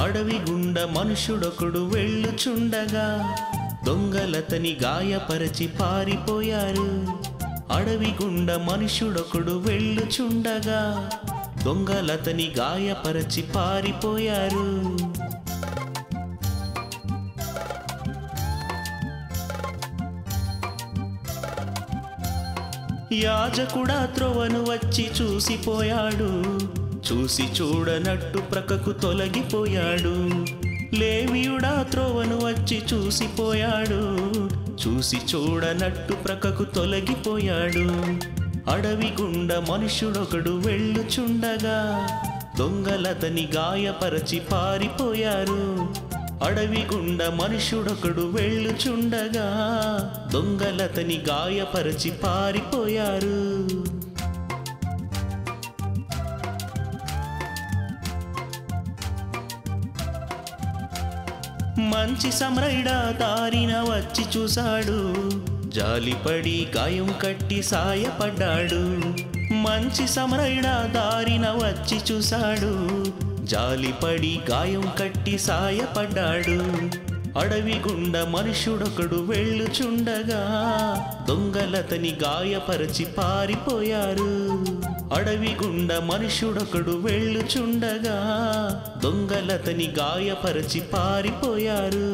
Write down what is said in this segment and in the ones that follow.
అడవి గుండ మనుషుడొకడు వెళ్ళుచుండగా దొంగలతని గాయపరచి పారిపోయారు. అడవి గుండ మనుషుడొకడు వెళ్ళుచుండగా దొంగలతని గాయపరచి పారిపోయారు. యాజకుడా త్రోవను వచ్చి చూసిపోయాడు. చూసి చూడనట్టు ప్రక్కకు తొలగిపోయాడు. లేవీయుడా త్రోవను వచ్చి చూసిపోయాడు. చూసి చూడనట్టు ప్రక్కకు తొలగిపోయాడు. అడవి గుండ మనుషుడొకడు వెళ్ళుచుండగా దొంగలతని గాయపరచి పారిపోయారు. అడవి గుండ మనుషుడొకడు వెళ్ళుచుండగా దొంగలతని గాయపరచి పారిపోయారు. మంచి సమరయుడా దారిన వచ్చి చూశాడు. జాలిపడి గాయం కట్టి సాయపడ్డాడు. మంచి సమరయుడా దారిన వచ్చి చూశాడు. జాలిపడి గాయం కట్టి సాయపడ్డాడు. అడవి గుండ మనుషుడొకడు వెళ్ళుచుండగా దొంగలతని గాయపరచి పారిపోయారు. అడవి గుండ మనుషుడొకడు వెళ్ళుచుండగా దొంగలతని గాయపరచి పారిపోయారు.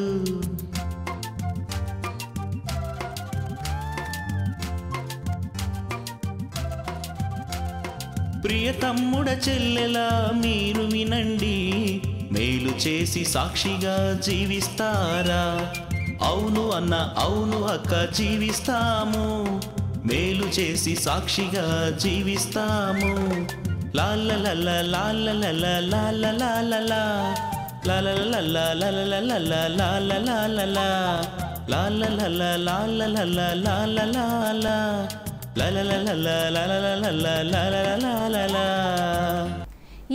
ప్రియ తమ్ముడ చెల్లెలా మీరు వినండి, మేలు చేసి సాక్షిగా జీవిస్తారా? అవును అన్న అవును అక్క జీవిస్తాము, మేలు చేసి సాక్షిగా జీవిస్తాము. లాలలల లాలలల లాలలల లాలలల లాలలల లాలలల లాలలల లాలలల లాలలల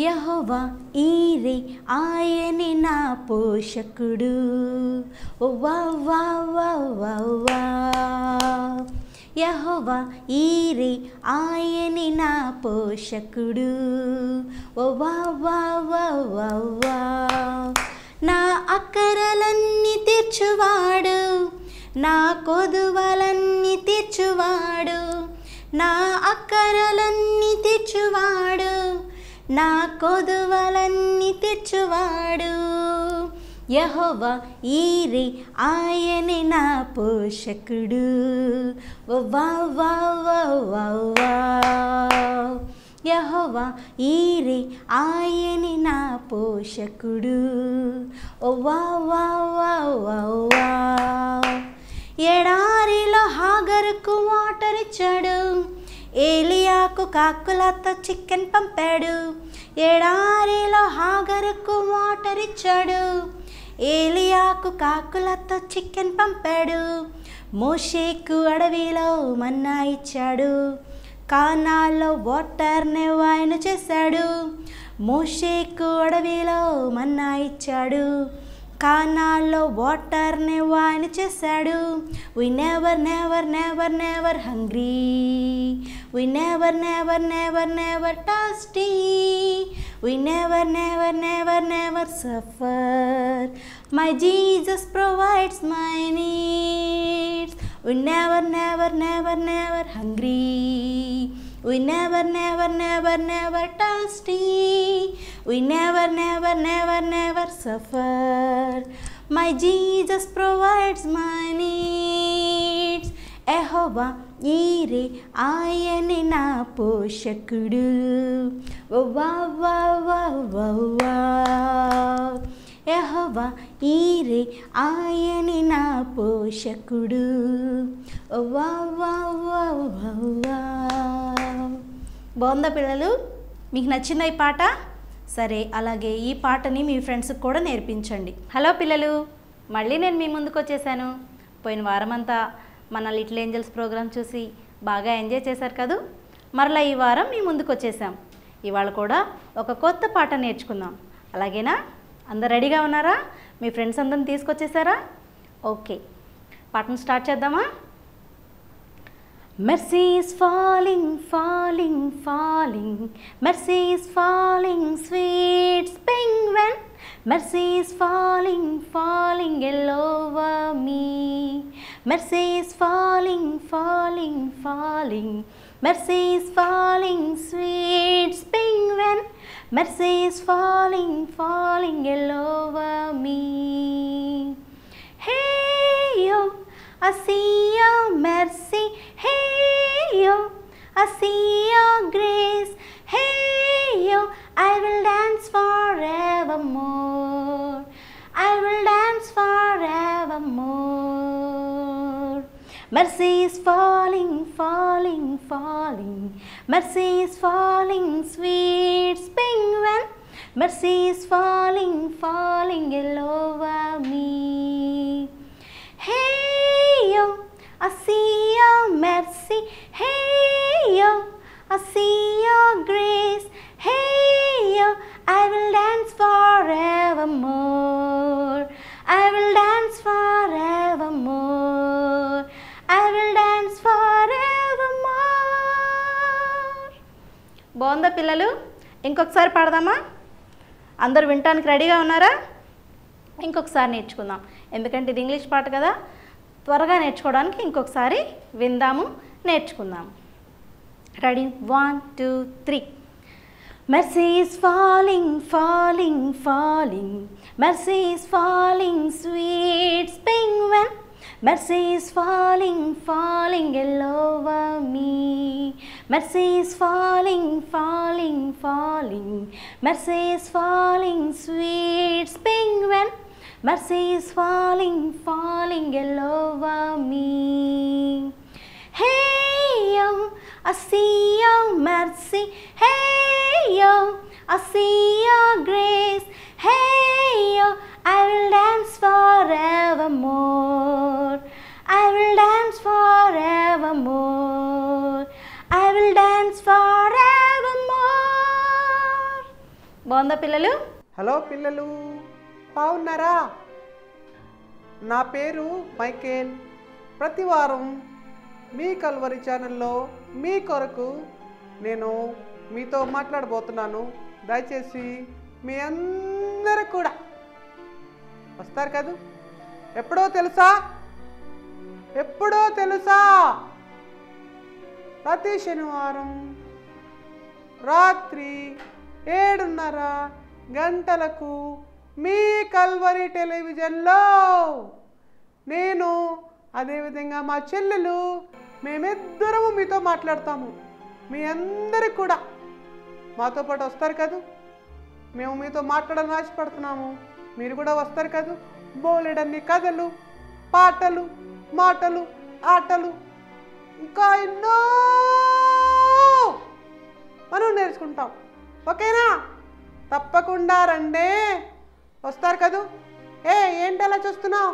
యెహోవా ఈరే ఆయనే నా పోషకుడు. వా వా వా వా వా. యెహోవా ఈరే ఆయనే నా పోషకుడు. వా వా వా వా వా. నా అక్కరలన్నీ తీర్చువాడు, నా కొదువలన్నీ తీర్చువాడు. నా అక్కరలన్నీ తీర్చువాడు, నా కొదువలన్నీ తీర్చువాడు. యెహోవా ఈరే ఆయనే నా పోషకుడు. వా వా వా వా వా. యెహోవా ఈరే ఆయనే నా పోషకుడు. వా వా వా వా వా. ఎడారిలో హాగరుకు వాటర్ ఇచ్చాడు, ఏలియాకు కాకులతో చికెన్ పంపాడు. ఎడారిలో హాగరుకు వాటర్ ఇచ్చాడు, ఏలియాకు కాకులతో చికెన్ పంపాడు. మోషేకు అడవిలో మన్నా ఇచ్చాడు, కానాల్లో వాటర్ని వైన్ చేశాడు. మోషేకు అడవిలో మన్నా ఇచ్చాడు, కానాల్లో వాటర్ని వైన్ చేశాడు. We never never never never hungry, we never never never never thirsty, we never never never never suffer. My Jesus provides my needs. We never never never never hungry, we never never never never thirsty, we never never never never suffer. My Jesus provides my needs. యెహోవా ఈరే ఆయనే నా పోషకుడు. వా వా వా వా వా. యెహోవా ఈరే ఆయనే నా పోషకుడు. వా వా వా వా వా. బాగుందా పిల్లలు? మీకు నచ్చిందా ఈ పాట? సరే, అలాగే ఈ పాటని మీ ఫ్రెండ్స్కి కూడా నేర్పించండి. హలో పిల్లలు, మళ్ళీ నేను మీ ముందుకు వచ్చేసాను. పోయిన వారమంతా మన లిటిల్ ఏంజల్స్ ప్రోగ్రాం చూసి బాగా ఎంజాయ్ చేశారు కదా. మరలా ఈ వారం మీ ముందుకు వచ్చేసాం. ఇవాళ కూడా ఒక కొత్త పాట నేర్చుకుందాం. అలాగేనా? అందరు రెడీగా ఉన్నారా? మీ ఫ్రెండ్స్ అందరిని తీసుకొచ్చేసారా? ఓకే, పాటను స్టార్ట్ చేద్దామా? Mercy is falling, falling falling. Mercy is falling, sweet spring when mercy is falling, falling all over me. Mercy is falling, falling, falling. Mercy is falling, sweet spring when mercy is falling, falling all over me. Hey yo, I see your mercy. Hey yo, I see your grace. Hey yo, I will dance forevermore. I will dance forevermore. Mercy is falling, falling, falling. Mercy is falling, sweet spring when mercy is falling, falling all over me. Hey yo, I see your mercy. Hey yo, I see your grace. Hey yo, I will dance forevermore. I will dance forevermore. I will dance forevermore. బాగుందా పిల్లలు? ఇంకొకసారి పాడదామా? అందరూ వినటానికి రెడీగా ఉన్నారా? ఇంకొకసారి నేర్చుకుందాం, ఎందుకంటే ఇది ఇంగ్లీష్ పాట కదా, త్వరగా నేర్చుకోవడానికి ఇంకొకసారి విందాము, నేర్చుకుందాము. Ready? 1 2 3. Mercy is falling, falling, falling. Mercy is falling, sweet spring when mercy is falling, falling all over me. Mercy is falling, falling, falling. Mercy is falling, sweet spring when mercy is falling, falling all over me. Hey yo, I see your mercy. Hey yo, I see your grace. Hey yo, I will dance forevermore. I will dance forevermore. I will dance forevermore. బాగుందా పిల్లలు? Hello పిల్లలు, బాగున్నారా? నా పేరు Michael. ప్రతి వారం మీ Calvary ఛానల్లో మీ కొరకు నేను మీతో మాట్లాడబోతున్నాను. దయచేసి మీ అందరూ కూడా వస్తారు కదా? ఎప్పుడో తెలుసా? ప్రతి శనివారం రాత్రి 7:30 గంటలకు మీ కల్వరి టెలివిజన్లో నేను, అదేవిధంగా మా చెల్లెలు, మేమిద్దరము మీతో మాట్లాడతాము. మీ అందరికి కూడా మాతో పాటు వస్తారు కదా? మేము మీతో మాట్లాడాలని ఆశపడుతున్నాము. మీరు కూడా వస్తారు కదా? బోలెడన్ని కథలు, పాటలు, మాటలు, ఆటలు, ఇంకా ఎన్నో మనం నేర్చుకుంటాం. ఓకేనా? తప్పకుండా రండి. వస్తారు కదా? ఏంటి అలా చూస్తున్నావు?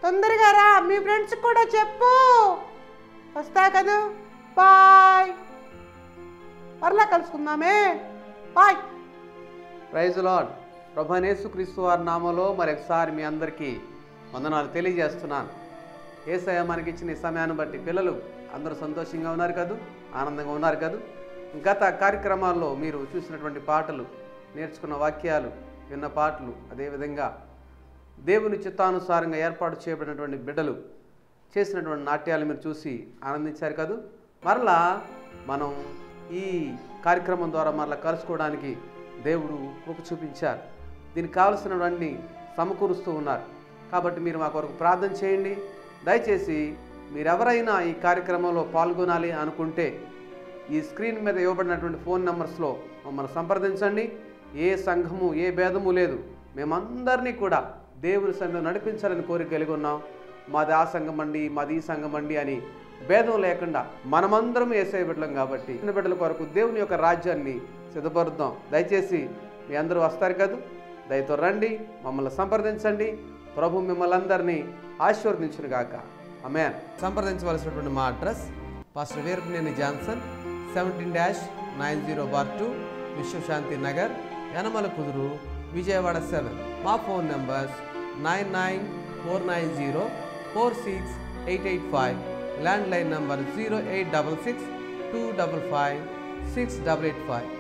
తొందరగా రా, మీ ఫ్రెండ్స్కి కూడా చెప్పు. వస్తా కదా? బాయ్. మరలా కలుసుకుందామే. బాయ్. Praise lord. ప్రభువైన యేసుక్రీస్తు వారి నామములో మరొకసారి మీ అందరికీ వందనాలు తెలియజేస్తున్నాను. యేసయ్య మనకి ఇచ్చిన ఈ సమయాన్ని బట్టి పిల్లలు అందరూ సంతోషంగా ఉన్నారు కదా? ఆనందంగా ఉన్నారు కదా? గత కార్యక్రమాల్లో మీరు చూసినటువంటి పాటలు, నేర్చుకున్న వాక్యాలు, విన్న పాటలు, అదేవిధంగా దేవుని చిత్తానుసారంగా ఏర్పాటు చేయబడినటువంటి బిడ్డలు చేసినటువంటి నాట్యాలు మీరు చూసి ఆనందించారు కదా? మరలా మనం ఈ కార్యక్రమం ద్వారా మరలా కలుసుకోవడానికి దేవుడు కృప చూపించారు. దీనికి కావలసినవన్నీ సమకూరుస్తూ ఉన్నారు. కాబట్టి మీరు మా కొరకు ప్రార్థన చేయండి. దయచేసి మీరెవరైనా ఈ కార్యక్రమంలో పాల్గొనాలి అనుకుంటే ఈ స్క్రీన్ మీద ఇవ్వబడినటువంటి ఫోన్ నెంబర్స్లో మమ్మల్ని సంప్రదించండి. ఏ సంఘము, ఏ భేదము లేదు. మేమందరినీ కూడా దేవుని సంఘం నడిపించాలని కోరిక కలిగి ఉన్నాం. మాది ఆ సంఘం అండి, మాది ఈ సంఘం అండి అని భేదం లేకుండా మనమందరం యేసయ్య బిడ్డలం కాబట్టి చిన్న బిడ్డల కొరకు దేవుని యొక్క రాజ్యాన్ని సిద్ధపరుద్దాం. దయచేసి మీ అందరూ వస్తారు కదా? దయతో రండి, మమ్మల్ని సంప్రదించండి. ప్రభు మిమ్మల్ని అందరినీ ఆశీర్వదించును గాక. ఆమేన్. సంప్రదించవలసినటువంటి మా అడ్రస్ పాస్టర్ వీరపనేని జాన్సన్, 17-90/2 విశ్వశాంతి నగర్, యనమల కుదురు, విజయవాడ 7. మా ఫోన్ నెంబర్స్ 9949046885, ల్యాండ్లైన్ నంబర్ 0866 255 6885.